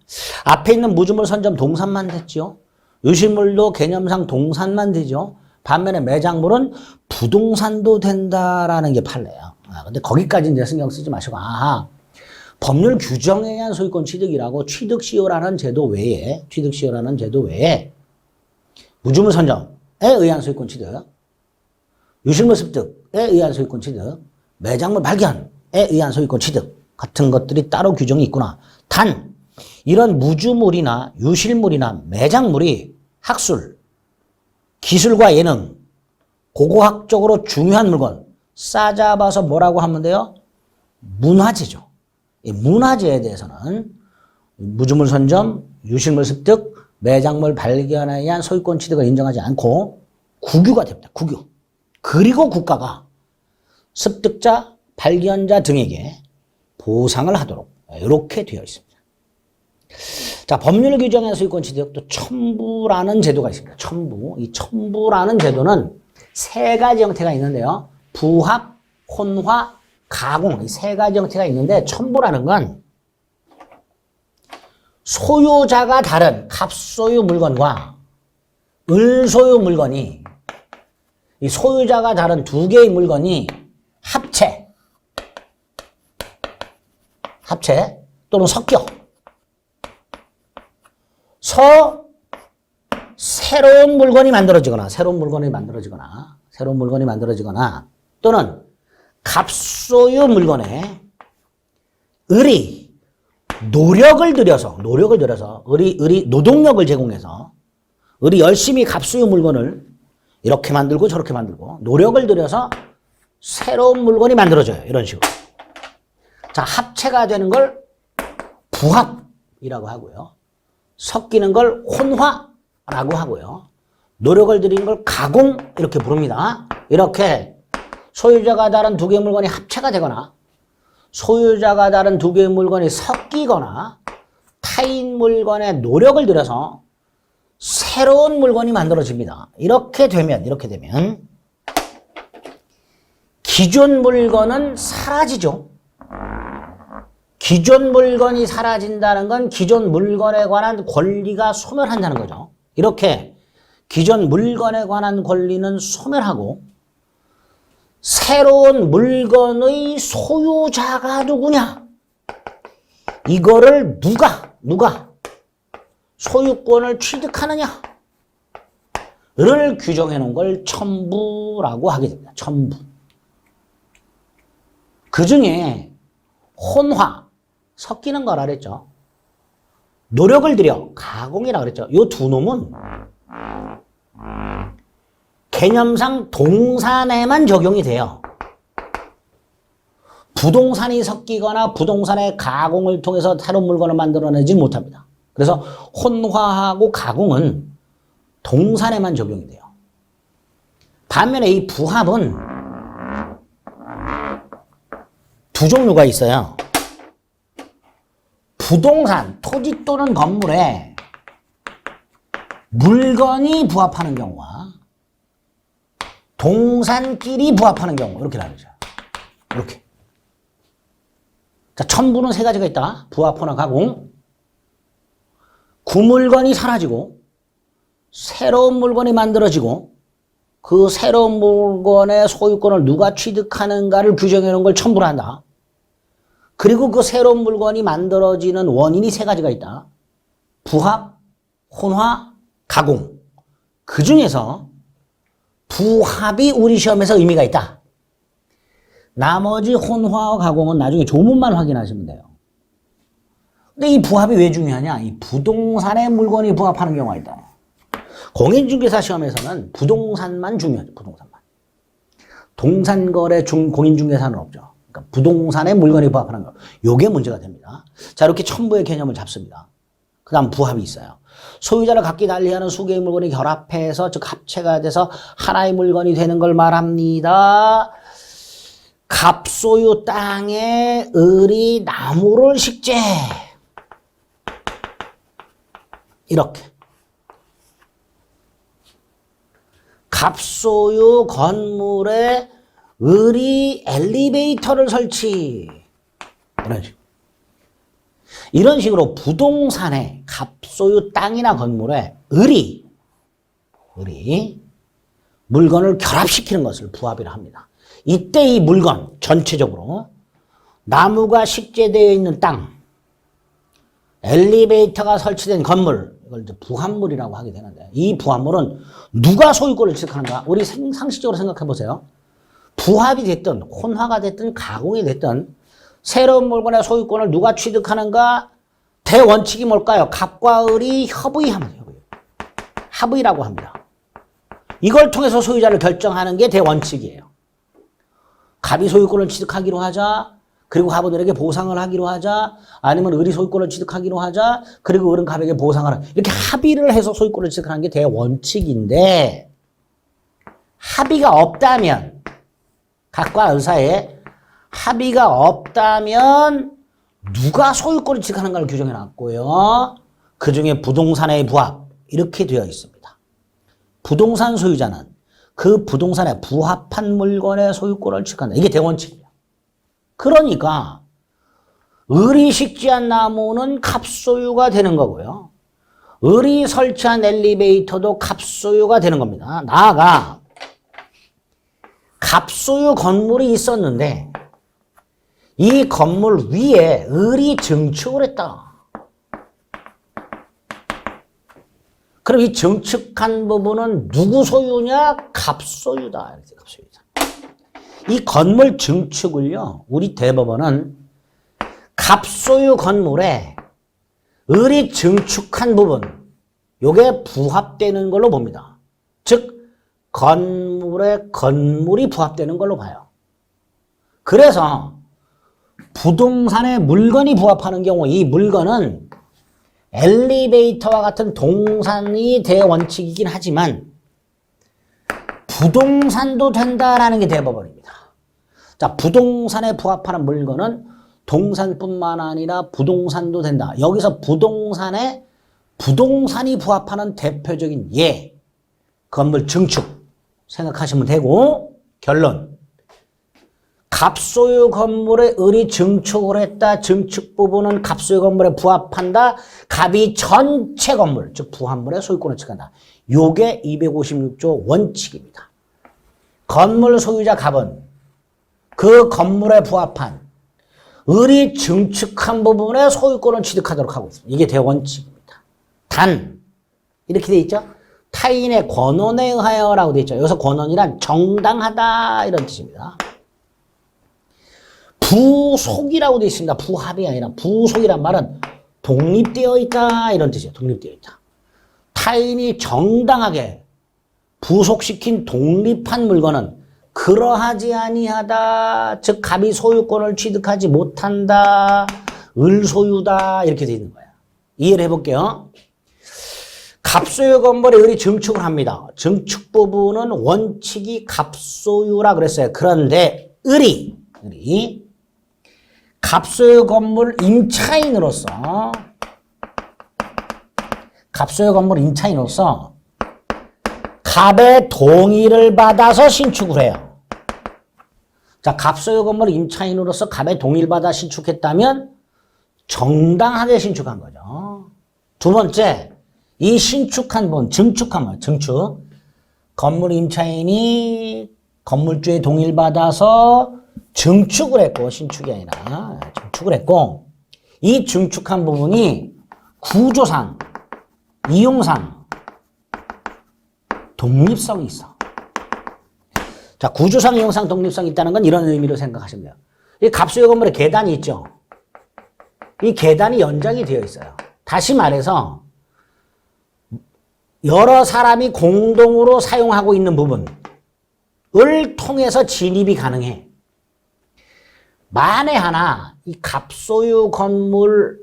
앞에 있는 무주물, 선점, 동산만 됐죠. 유실물도 개념상 동산만 되죠. 반면에 매장물은 부동산도 된다라는 게 판례예요. 근데 거기까지 이제 신경 쓰지 마시고, 법률 규정에 의한 소유권 취득이라고 취득시효라는 제도 외에, 무주물 선점에 의한 소유권 취득, 유실물 습득에 의한 소유권 취득, 매장물 발견에 의한 소유권 취득 같은 것들이 따로 규정이 있구나. 단 이런 무주물이나 유실물이나 매장물이 학술, 기술과 예능, 고고학적으로 중요한 물건 싸잡아서 뭐라고 하면 돼요? 문화재죠. 이 문화재에 대해서는 무주물 선점, 유실물 습득, 매장물 발견에 의한 소유권 취득을 인정하지 않고 국유가 됩니다. 국유. 그리고 국가가 습득자, 발견자 등에게 보상을 하도록 이렇게 되어 있습니다. 자, 법률 규정의 소유권 취득 또 첨부라는 제도가 있습니다. 첨부. 이 첨부라는 제도는 세 가지 형태가 있는데요. 부합, 혼화, 가공 이 세 가지 형태가 있는데 첨부라는 건 소유자가 다른 갑소유 물건과 을소유 물건이 이 소유자가 다른 두 개의 물건이 합체 또는 섞여 새로운 물건이 만들어지거나 또는 갑소유 물건에 을이 노력을 들여서 을이 노동력을 제공해서 을이 열심히 갑소유 물건을 이렇게 만들고 저렇게 만들고 노력을 들여서 새로운 물건이 만들어져요. 이런 식으로. 자, 합체가 되는 걸 부합이라고 하고요. 섞이는 걸 혼화라고 하고요. 노력을 들이는 걸 가공 이렇게 부릅니다. 이렇게 소유자가 다른 두 개의 물건이 합체가 되거나 소유자가 다른 두 개의 물건이 섞이거나 타인 물건에 노력을 들여서 새로운 물건이 만들어집니다. 이렇게 되면 기존 물건은 사라지죠. 기존 물건이 사라진다는 건 기존 물건에 관한 권리가 소멸한다는 거죠. 이렇게 기존 물건에 관한 권리는 소멸하고 새로운 물건의 소유자가 누구냐? 이거를 누가 소유권을 취득하느냐를 규정해 놓은 걸 첨부라고 하게 됩니다. 첨부. 그 중에 혼화, 섞이는 거라 그랬죠. 노력을 들여, 가공이라 그랬죠. 이 두 놈은 개념상 동산에만 적용이 돼요. 부동산이 섞이거나 부동산의 가공을 통해서 새로운 물건을 만들어내지 못합니다. 그래서 혼화하고 가공은 동산에만 적용이 돼요. 반면에 이 부합은 두 종류가 있어요. 부동산, 토지 또는 건물에 물건이 부합하는 경우와 동산끼리 부합하는 경우 이렇게 나누죠. 이렇게. 자, 첨부는 세 가지가 있다. 부합, 혼화, 가공. 그 물건이 사라지고 새로운 물건이 만들어지고 그 새로운 물건의 소유권을 누가 취득하는가를 규정해 놓은 걸 첨부를 한다. 그리고 그 새로운 물건이 만들어지는 원인이 세 가지가 있다. 부합, 혼화, 가공. 그 중에서 부합이 우리 시험에서 의미가 있다. 나머지 혼화와 가공은 나중에 조문만 확인하시면 돼요. 근데 이 부합이 왜 중요하냐? 이 부동산의 물건이 부합하는 경우가 있다. 공인중개사 시험에서는 부동산만 중요하죠. 부동산만. 동산거래 공인중개사는 없죠. 그러니까 부동산의 물건이 부합하는 거. 요게 문제가 됩니다. 자, 이렇게 첨부의 개념을 잡습니다. 그 다음 부합이 있어요. 소유자를 각기 달리하는 수 개의 물건이 결합해서 즉 합체가 돼서 하나의 물건이 되는 걸 말합니다. 갑소유 땅에 을이 나무를 식재. 이렇게. 갑소유 건물에 을이 엘리베이터를 설치. 이런 식으로 부동산에 갑소유 땅이나 건물에 을이 물건을 결합시키는 것을 부합이라 합니다. 이때 이 물건 전체적으로 나무가 식재되어 있는 땅, 엘리베이터가 설치된 건물, 이걸 이제 부합물이라고 하게 되는데, 이 부합물은 누가 소유권을 취득하는가? 우리 상식적으로 생각해 보세요. 부합이 됐든 혼화가 됐든 가공이 됐든 새로운 물건의 소유권을 누가 취득하는가? 대원칙이 뭘까요? 갑과 을이 협의하면 돼요. 합의라고 합니다. 이걸 통해서 소유자를 결정하는 게 대원칙이에요. 갑이 소유권을 취득하기로 하자, 그리고 갑은 을에게 보상을 하기로 하자, 아니면 을이 소유권을 취득하기로 하자, 그리고 을은 갑에게 보상을 하자. 이렇게 합의를 해서 소유권을 취득하는 게 대원칙인데, 합의가 없다면, 갑과 을 사이에 합의가 없다면 누가 소유권을 취득하는가를 규정해 놨고요. 그 중에 부동산의 부합 이렇게 되어 있습니다. 부동산 소유자는 그 부동산에 부합한 물건의 소유권을 취득한다. 이게 대원칙이에요. 그러니까 을이 식재한 나무는 갑소유가 되는 거고요. 을이 설치한 엘리베이터도 갑소유가 되는 겁니다. 나아가 갑소유 건물이 있었는데 이 건물 위에 을이 증축을 했다. 그럼 이 증축한 부분은 누구 소유냐? 갑소유다. 갑소유다. 이 건물 증축을요, 우리 대법원은 갑소유 건물에 을이 증축한 부분, 요게 부합되는 걸로 봅니다. 즉, 건물에 건물이 부합되는 걸로 봐요. 그래서 부동산에 물건이 부합하는 경우 이 물건은 엘리베이터와 같은 동산이 대원칙이긴 하지만 부동산도 된다라는 게 대법원입니다. 자, 부동산에 부합하는 물건은 동산뿐만 아니라 부동산도 된다. 여기서 부동산에 부동산이 부합하는 대표적인 예, 건물 증축 생각하시면 되고, 결론. 갑소유 건물에 을이 증축을 했다. 증축 부분은 갑소유 건물에 부합한다. 갑이 전체 건물, 즉 부합물의 소유권을 취득한다. 요게 256조 원칙입니다. 건물 소유자 갑은 그 건물에 부합한 을이 증축한 부분의 소유권을 취득하도록 하고 있습니다. 이게 대원칙입니다. 단, 이렇게 돼 있죠? 타인의 권한에 의하여라고 돼 있죠. 여기서 권한이란 정당하다 이런 뜻입니다. 부속이라고 돼 있습니다. 부합이 아니라 부속이란 말은 독립되어 있다 이런 뜻이에요. 독립되어 있다. 타인이 정당하게 부속시킨 독립한 물건은 그러하지 아니하다. 즉 갑이 소유권을 취득하지 못한다. 을소유다 이렇게 돼 있는 거예요. 이해를 해볼게요. 갑소유 건물에 을이 증축을 합니다. 증축 부분은 원칙이 갑소유라 그랬어요. 그런데 을이 갑소유 건물 임차인으로서 갑의 동의를 받아서 신축을 해요. 자, 갑소유 건물 임차인으로서 갑의 동의를 받아 신축했다면 정당하게 신축한 거죠. 두 번째, 이 신축한 분, 증축. 건물 임차인이 건물주의 동의를 받아서 증축을 했고, 신축이 아니라 증축을 했고, 이 증축한 부분이 구조상, 이용상 독립성이 있어. 자, 구조상, 이용상 독립성이 있다는 건 이런 의미로 생각하시면 돼요. 이 갑수요 건물에 계단이 있죠. 이 계단이 연장이 되어 있어요. 다시 말해서 여러 사람이 공동으로 사용하고 있는 부분을 통해서 진입이 가능해. 만에 하나 이 갑소유 건물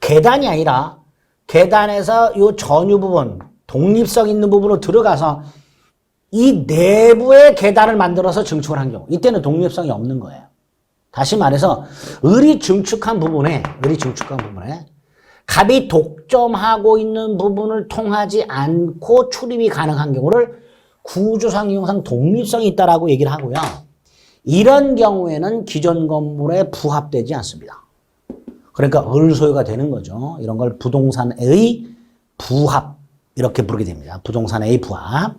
계단이 아니라 계단에서 이 전유 부분, 독립성 있는 부분으로 들어가서 이 내부의 계단을 만들어서 증축을 한 경우, 이때는 독립성이 없는 거예요. 다시 말해서 을이 증축한 부분에 갑이 독점하고 있는 부분을 통하지 않고 출입이 가능한 경우를 구조상, 이용상 독립성이 있다라고 얘기를 하고요. 이런 경우에는 기존 건물에 부합되지 않습니다. 그러니까 을 소유가 되는 거죠. 이런 걸 부동산의 부합 이렇게 부르게 됩니다. 부동산의 부합.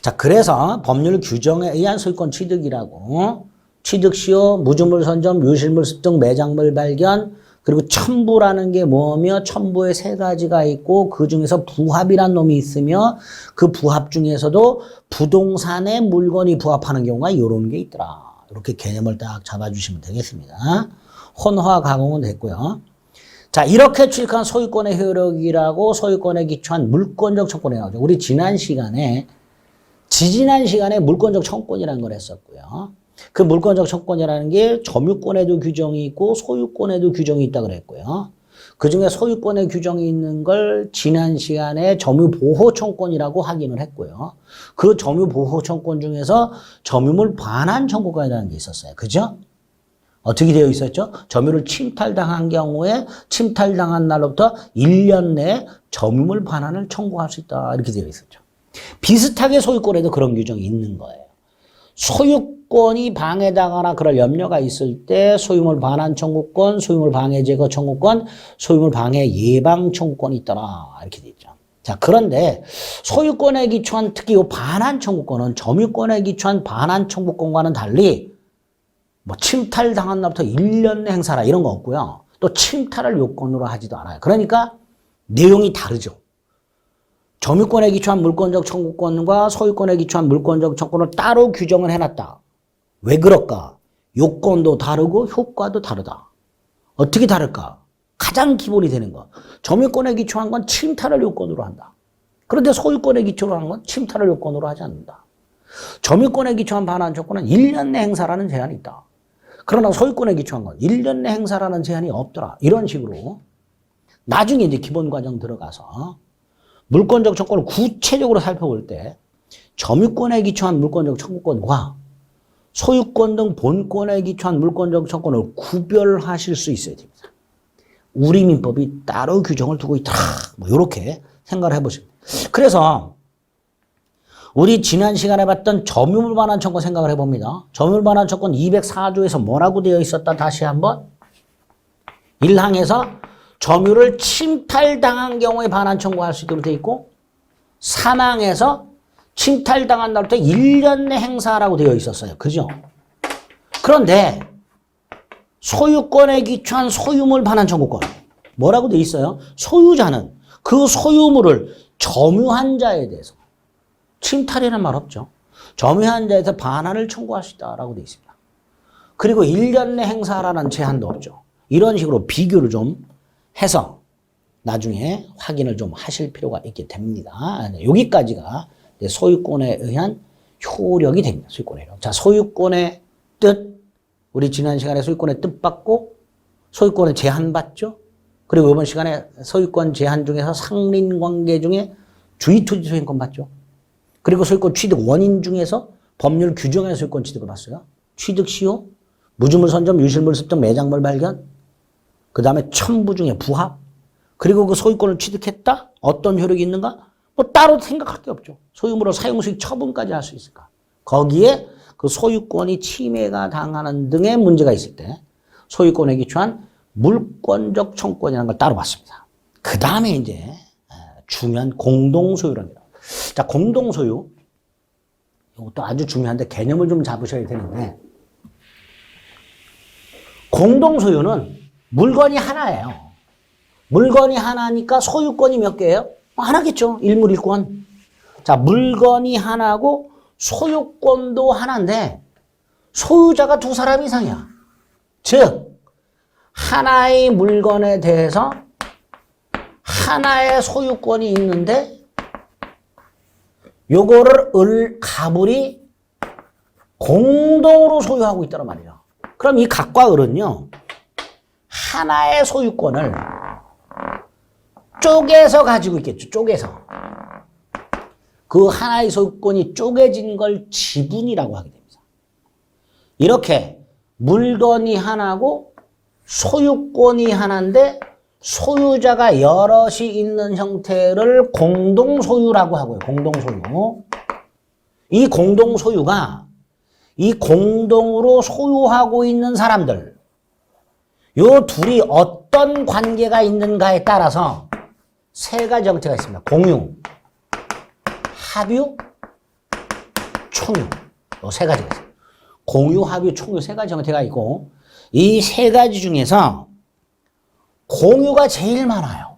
자, 그래서 법률 규정에 의한 소유권 취득이라고 취득 시효, 무주물 선점, 묘실물 습득, 매장물 발견, 그리고 첨부라는 게 뭐며 첨부에 세 가지가 있고 그 중에서 부합이란 놈이 있으며 그 부합 중에서도 부동산에 물건이 부합하는 경우가 이런 게 있더라. 이렇게 개념을 딱 잡아주시면 되겠습니다. 혼화 가공은 됐고요. 자, 이렇게 취득한 소유권의 효력이라고 소유권에 기초한 물권적 청권이 나오죠. 우리 지지난 시간에 물권적 청권이라는 걸 했었고요. 그 물권적 청권이라는 게 점유권에도 규정이 있고 소유권에도 규정이 있다고 그랬고요. 그중에 소유권에 규정이 있는 걸 지난 시간에 점유보호 청권이라고 확인을 했고요. 그 점유보호 청권 중에서 점유물 반환 청구권이라는 게 있었어요. 그죠? 어떻게 되어 있었죠? 점유를 침탈당한 경우에 침탈당한 날로부터 1년 내에 점유물 반환을 청구할 수 있다. 이렇게 되어 있었죠. 비슷하게 소유권에도 그런 규정이 있는 거예요. 소유권이 방해당하거나 그럴 염려가 있을 때 소유물 반환 청구권, 소유물 방해 제거 청구권, 소유물 방해 예방 청구권이 있더라. 이렇게 되어 있죠. 자, 그런데 소유권에 기초한 특히 이 반환 청구권은 점유권에 기초한 반환 청구권과는 달리 뭐 침탈당한 날부터 1년 내 행사라 이런 거 없고요. 또 침탈을 요건으로 하지도 않아요. 그러니까 내용이 다르죠. 점유권에 기초한 물권적 청구권과 소유권에 기초한 물권적 청구권을 따로 규정을 해놨다. 왜 그럴까? 요건도 다르고 효과도 다르다. 어떻게 다를까? 가장 기본이 되는 거. 점유권에 기초한 건 침탈을 요건으로 한다. 그런데 소유권에 기초로 한 건 침탈을 요건으로 하지 않는다. 점유권에 기초한 반환 청구는 1년 내 행사라는 제한이 있다. 그러나 소유권에 기초한 건 1년 내 행사라는 제한이 없더라. 이런 식으로 나중에 이제 기본 과정 들어가서 물권적 청구권을 구체적으로 살펴볼 때 점유권에 기초한 물권적 청구권과 소유권 등 본권에 기초한 물권적 청구권을 구별하실 수 있어야 됩니다. 우리 민법이 따로 규정을 두고 있다. 뭐 이렇게 생각을 해보시면 돼요. 그래서 우리 지난 시간에 봤던 점유물 반환 청구 생각을 해봅니다. 점유물 반환 청구권 204조에서 뭐라고 되어 있었다. 다시 한번 1항에서 점유를 침탈당한 경우에 반환 청구할 수 있도록 되어 있고 3항에서 침탈당한 날부터 1년 내 행사라고 되어 있었어요. 그죠? 그런데 소유권에 기초한 소유물 반환 청구권 뭐라고 되어 있어요? 소유자는 그 소유물을 점유한 자에 대해서 침탈이라는 말 없죠. 점유한 자에서 반환을 청구할 수 있다라고 되어 있습니다. 그리고 1년 내 행사라는 제한도 없죠. 이런 식으로 비교를 좀 해서 나중에 확인을 좀 하실 필요가 있게 됩니다. 여기까지가 소유권에 의한 효력이 됩니다. 소유권의 효력. 자, 소유권의 뜻. 우리 지난 시간에 소유권의 뜻 받고 소유권의 제한 받죠. 그리고 이번 시간에 소유권 제한 중에서 상린관계 중에 주의투지 소유권 받죠. 그리고 소유권 취득 원인 중에서 법률 규정의 소유권 취득을 봤어요. 취득 시효, 무주물 선점, 유실물 습득, 매장물 발견, 그 다음에 첨부 중에 부합, 그리고 그 소유권을 취득했다? 어떤 효력이 있는가? 뭐 따로 생각할 게 없죠. 소유물을 사용수익 처분까지 할 수 있을까? 거기에 그 소유권이 침해가 당하는 등의 문제가 있을 때 소유권에 기초한 물권적 청구권이라는 걸 따로 봤습니다. 그 다음에 이제 중요한 공동소유랍니다. 자, 공동소유. 이것도 아주 중요한데 개념을 좀 잡으셔야 되는데 공동소유는 물건이 하나예요. 물건이 하나니까 소유권이 몇 개예요? 하나겠죠. 일물일권. 자, 물건이 하나고 소유권도 하나인데 소유자가 두 사람 이상이야. 즉 하나의 물건에 대해서 하나의 소유권이 있는데 요거를 가불이 공동으로 소유하고 있다는 말이에요. 그럼 이 각과 을은요, 하나의 소유권을 쪼개서 가지고 있겠죠. 쪼개서. 그 하나의 소유권이 쪼개진 걸 지분이라고 하게 됩니다. 이렇게 물건이 하나고 소유권이 하나인데 소유자가 여럿이 있는 형태를 공동소유라고 하고요. 공동소유. 이 공동소유가 이 공동으로 소유하고 있는 사람들, 요 둘이 어떤 관계가 있는가에 따라서 세 가지 형태가 있습니다. 공유, 합유, 총유. 요 세 가지가 있어요. 공유, 합유, 총유 세 가지 형태가 있고 이 세 가지 중에서 공유가 제일 많아요.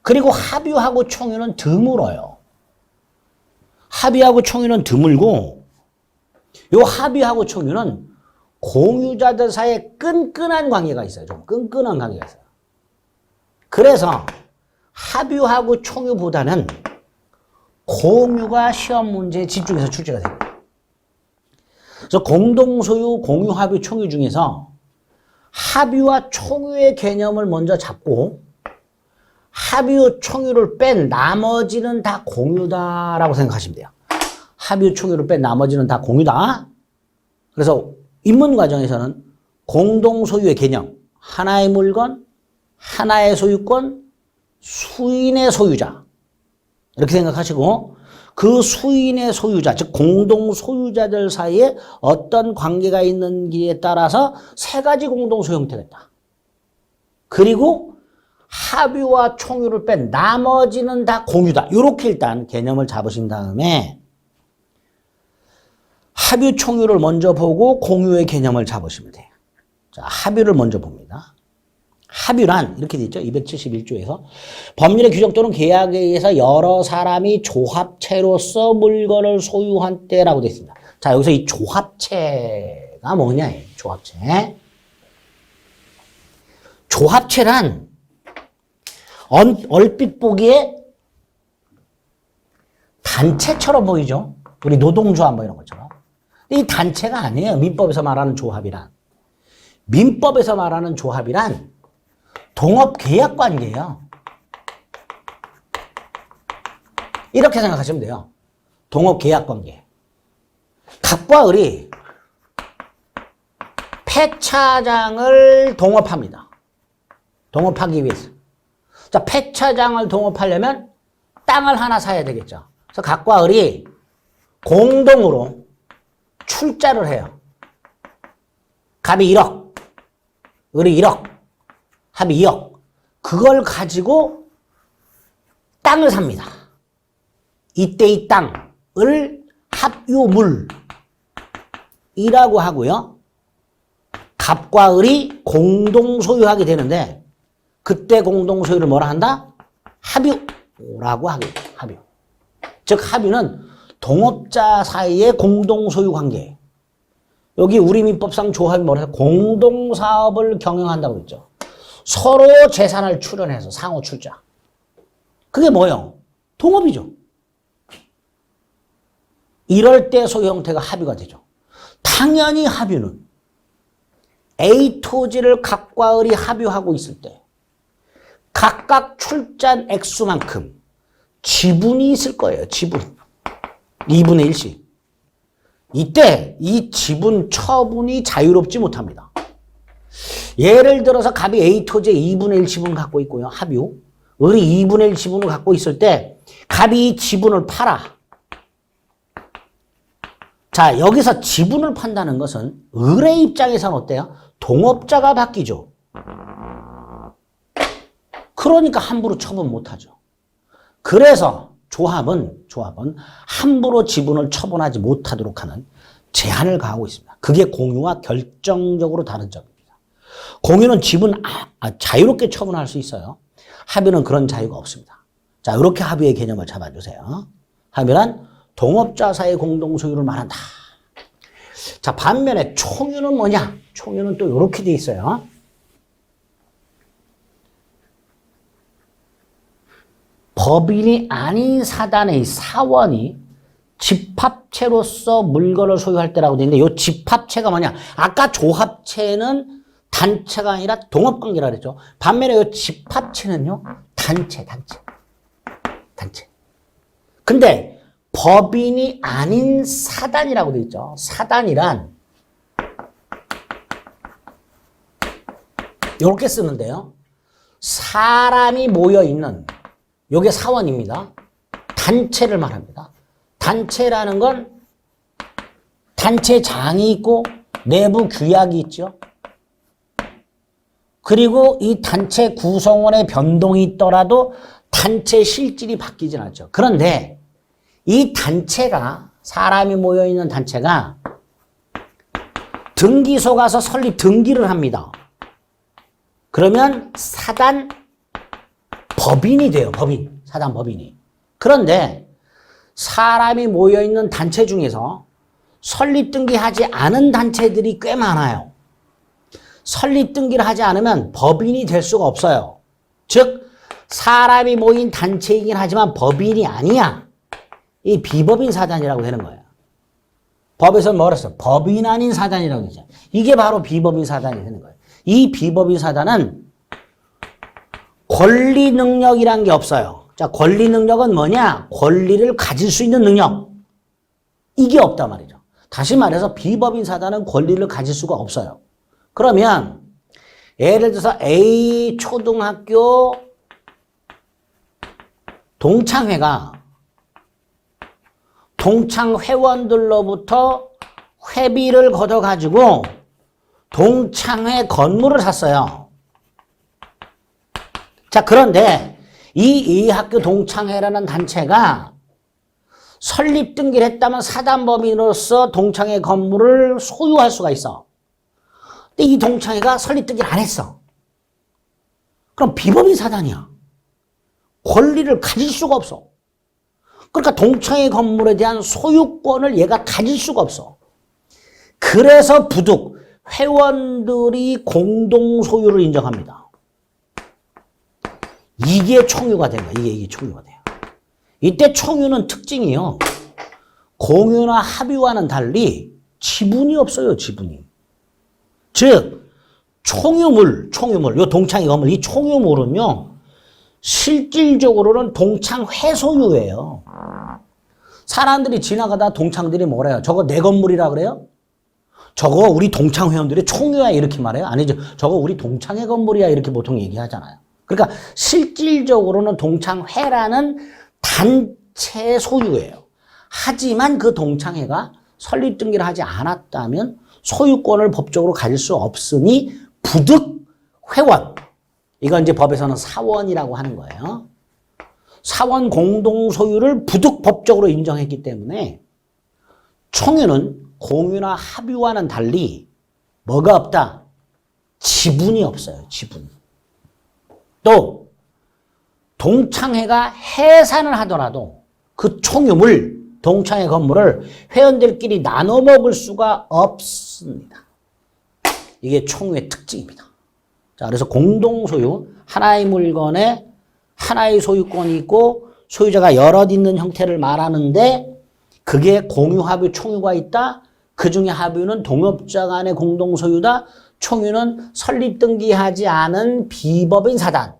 그리고 합유하고 총유는 드물어요. 합의하고 총유는 드물고 요 합의하고 총유는 공유자들 사이에 끈끈한 관계가 있어요. 좀 끈끈한 관계가 있어요. 그래서 합의하고 총유보다는 공유가 시험 문제에 집중해서 출제가 됩니다. 그래서 공동소유, 공유, 합의, 총유 중에서 합의와 총유의 개념을 먼저 잡고 합의, 총유를 뺀 나머지는 다 공유다라고 생각하시면 돼요. 합의, 총유를 뺀 나머지는 다 공유다. 그래서 입문 과정에서는 공동소유의 개념, 하나의 물건, 하나의 소유권, 수인의 소유자 이렇게 생각하시고 그 수인의 소유자, 즉 공동소유자들 사이에 어떤 관계가 있는지에 따라서 세 가지 공동소유 형태가 있다. 그리고 합의와 총유를 뺀 나머지는 다 공유다. 이렇게 일단 개념을 잡으신 다음에 합의 총유를 먼저 보고 공유의 개념을 잡으시면 돼요. 자, 합의를 먼저 봅니다. 합의란 이렇게 돼 있죠. 271조에서 법률의 규정 또는 계약에 의해서 여러 사람이 조합체로서 물건을 소유한 때라고 되어 있습니다. 자, 여기서 이 조합체가 뭐냐? 조합체. 조합체란 얼핏 보기에 단체처럼 보이죠? 우리 노동조합 뭐 이런 것처럼. 이 단체가 아니에요. 민법에서 말하는 조합이란. 민법에서 말하는 조합이란 동업계약관계예요. 이렇게 생각하시면 돼요. 동업계약관계. 갑과 을이 폐차장을 동업합니다. 동업하기 위해서. 자, 폐차장을 동업하려면 땅을 하나 사야 되겠죠. 그래서 갑과 을이 공동으로 출자를 해요. 갑이 1억, 을이 1억, 합이 2억. 그걸 가지고 땅을 삽니다. 이때 이 땅을 합유물이라고 하고요. 갑과 을이 공동 소유하게 되는데 그때 공동 소유를 뭐라 한다? 합유라고 하게 돼요. 합유. 즉 합유는 동업자 사이의 공동 소유 관계. 여기 우리 민법상 조합이 뭐라 해서 공동 사업을 경영한다고 그랬죠. 서로 재산을 출연해서 상호 출자. 그게 뭐예요? 동업이죠. 이럴 때 소유 형태가 합유가 되죠. 당연히 합유는 A 토지를 갑과 을이 합유하고 있을 때 각각 출자한 액수만큼 지분이 있을 거예요. 지분. 2분의 1씩. 이때 이 지분 처분이 자유롭지 못합니다. 예를 들어서 갑이 A 토지의 2분의 1 지분 갖고 있고요. 합유. 을이 2분의 1 지분을 갖고 있을 때 갑이 이 지분을 팔아. 자, 여기서 지분을 판다는 것은 을의 입장에서는 어때요? 동업자가 바뀌죠. 그러니까 함부로 처분 못하죠. 그래서 조합은 함부로 지분을 처분하지 못하도록 하는 제한을 가하고 있습니다. 그게 공유와 결정적으로 다른 점입니다. 공유는 지분 자유롭게 처분할 수 있어요. 합유는 그런 자유가 없습니다. 자, 이렇게 합유의 개념을 잡아주세요. 합유란 동업자 사이의 공동소유를 말한다. 자, 반면에 총유는 뭐냐? 총유는 또 이렇게 돼 있어요. 법인이 아닌 사단의 사원이 집합체로서 물건을 소유할 때라고 되어 있는데 이 집합체가 뭐냐? 아까 조합체는 단체가 아니라 동업관계라 그랬죠. 반면에 이 집합체는요. 단체. 근데 법인이 아닌 사단이라고 되어 있죠. 사단이란 이렇게 쓰는데요. 사람이 모여있는 요게 사원입니다. 단체를 말합니다. 단체라는 건 단체장이 있고 내부 규약이 있죠. 그리고 이 단체 구성원의 변동이 있더라도 단체 실질이 바뀌진 않죠. 그런데 이 단체가 사람이 모여있는 단체가 등기소 가서 설립 등기를 합니다. 그러면 사단 법인이 돼요. 법인. 사단 법인이. 그런데 사람이 모여있는 단체 중에서 설립 등기하지 않은 단체들이 꽤 많아요. 설립 등기를 하지 않으면 법인이 될 수가 없어요. 즉 사람이 모인 단체이긴 하지만 법인이 아니야. 이 비법인 사단이라고 하는 거예요. 법에서는 뭐라 했어? 법인 아닌 사단이라고 하죠. 이게 바로 비법인 사단이 되는 거예요. 이 비법인 사단은 권리 능력이란 게 없어요. 자, 권리 능력은 뭐냐? 권리를 가질 수 있는 능력. 이게 없단 말이죠. 다시 말해서 비법인 사단은 권리를 가질 수가 없어요. 그러면 예를 들어서 A 초등학교 동창회가 동창 회원들로부터 회비를 걷어가지고 동창회 건물을 샀어요. 자, 그런데 이 학교 동창회라는 단체가 설립 등기를 했다면 사단법인으로서 동창회 건물을 소유할 수가 있어. 근데 이 동창회가 설립 등기를 안 했어. 그럼 비법인 사단이야. 권리를 가질 수가 없어. 그러니까 동창회 건물에 대한 소유권을 얘가 가질 수가 없어. 그래서 부득 회원들이 공동 소유를 인정합니다. 이게 총유가 된 거야. 이게 총유가 돼요. 이때 총유는 특징이요. 공유나 합유와는 달리 지분이 없어요. 지분이. 즉 총유물, 요 동창회 건물, 이 총유물은요. 실질적으로는 동창회 소유예요. 사람들이 지나가다 동창들이 뭐래요? 저거 내 건물이라 그래요? 저거 우리 동창 회원들의 총유야 이렇게 말해요? 아니죠. 저거 우리 동창회 건물이야 이렇게 보통 얘기하잖아요. 그러니까 실질적으로는 동창회라는 단체 소유예요. 하지만 그 동창회가 설립 등기를 하지 않았다면 소유권을 법적으로 가질 수 없으니 부득 회원. 이건 이제 법에서는 사원이라고 하는 거예요. 사원 공동 소유를 부득 법적으로 인정했기 때문에 총유는 공유나 합유와는 달리 뭐가 없다? 지분이 없어요. 지분. 또 동창회가 해산을 하더라도 그 총유물, 동창회 건물을 회원들끼리 나눠 먹을 수가 없습니다. 이게 총유의 특징입니다. 자, 그래서 공동소유, 하나의 물건에 하나의 소유권이 있고 소유자가 여럿 있는 형태를 말하는데 그게 공유, 합유, 총유가 있다. 그 중에 합유는 동업자 간의 공동소유다. 총유는 설립 등기하지 않은 비법인 사단.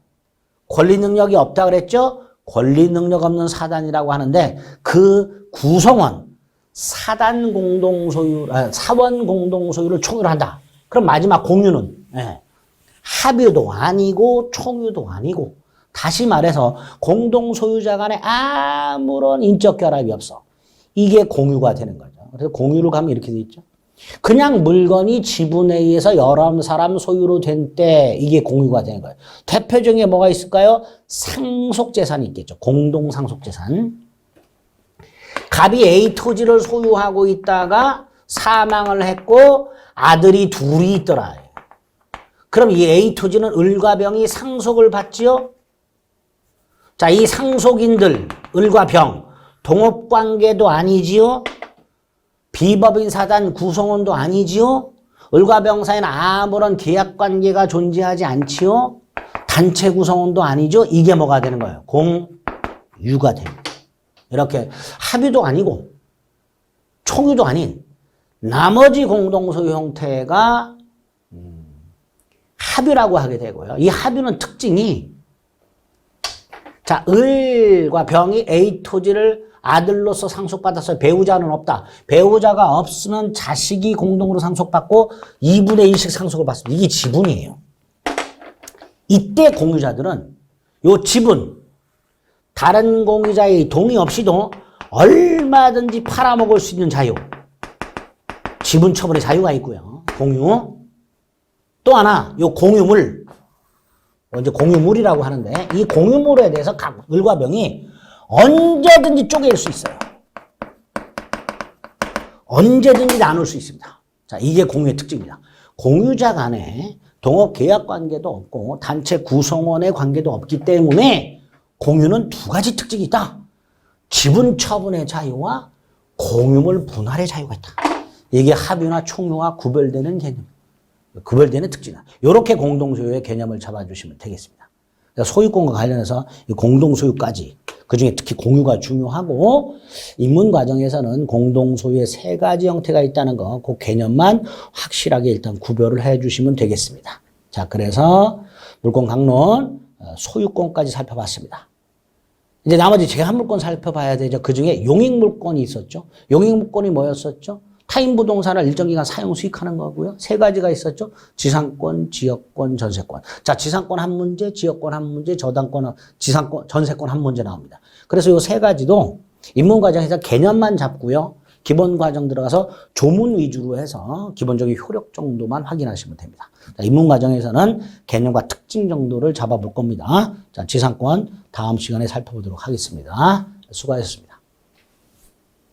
권리 능력이 없다 그랬죠? 권리 능력 없는 사단이라고 하는데 그 구성원, 사단 공동소유, 사원 공동소유를 총유로 한다. 그럼 마지막 공유는 합유도 아니고 총유도 아니고 다시 말해서 공동소유자 간에 아무런 인적 결합이 없어. 이게 공유가 되는 거죠. 그래서 공유를 가면 이렇게 돼 있죠. 그냥 물건이 지분에 의해서 여러 사람 소유로 된 때 이게 공유가 되는 거예요. 대표적인 게 뭐가 있을까요? 상속재산이 있겠죠. 공동상속재산. 갑이 A 토지를 소유하고 있다가 사망을 했고 아들이 둘이 있더라. 그럼 이 A 토지는 을과 병이 상속을 받지요? 자, 이 상속인들, 을과 병, 동업관계도 아니지요? 비법인 사단 구성원도 아니지요? 을과 병 사이는 아무런 계약관계가 존재하지 않지요? 단체 구성원도 아니죠? 이게 뭐가 되는 거예요? 공유가 됩니다. 이렇게 합의도 아니고 총유도 아닌 나머지 공동소유 형태가 합유라고 하게 되고요. 이 합유는 특징이 자, 을과 병이 A 토지를 아들로서 상속받았어요. 배우자는 없다. 배우자가 없으면 자식이 공동으로 상속받고 2분의 1씩 상속을 받습니다. 이게 지분이에요. 이때 공유자들은 요 지분, 다른 공유자의 동의 없이도 얼마든지 팔아먹을 수 있는 자유. 지분 처분의 자유가 있고요. 공유. 또 하나, 요 공유물. 이제 공유물이라고 하는데 이 공유물에 대해서 각 을과 병이 언제든지 쪼갤 수 있어요. 언제든지 나눌 수 있습니다. 자, 이게 공유의 특징입니다. 공유자 간에 동업 계약 관계도 없고 단체 구성원의 관계도 없기 때문에 공유는 두 가지 특징이 있다. 지분 처분의 자유와 공유물 분할의 자유가 있다. 이게 합유나 총유와 구별되는 개념. 구별되는 특징이다. 이렇게 공동소유의 개념을 잡아주시면 되겠습니다. 소유권과 관련해서 공동소유까지 그중에 특히 공유가 중요하고 입문 과정에서는 공동소유의 세 가지 형태가 있다는 거 그 개념만 확실하게 일단 구별을 해주시면 되겠습니다. 자, 그래서 물권 강론 소유권까지 살펴봤습니다. 이제 나머지 제한물권 살펴봐야 되죠. 그중에 용익물권이 있었죠. 용익물권이 뭐였었죠? 타인부동산을 일정 기간 사용 수익하는 거고요. 세 가지가 있었죠. 지상권, 지역권, 전세권. 자, 지상권 한 문제, 지역권 한 문제, 저당권, 지상권, 전세권 한 문제 나옵니다. 그래서 이 세 가지도 입문 과정에서 개념만 잡고요. 기본 과정 들어가서 조문 위주로 해서 기본적인 효력 정도만 확인하시면 됩니다. 자, 입문 과정에서는 개념과 특징 정도를 잡아볼 겁니다. 자, 지상권 다음 시간에 살펴보도록 하겠습니다. 수고하셨습니다.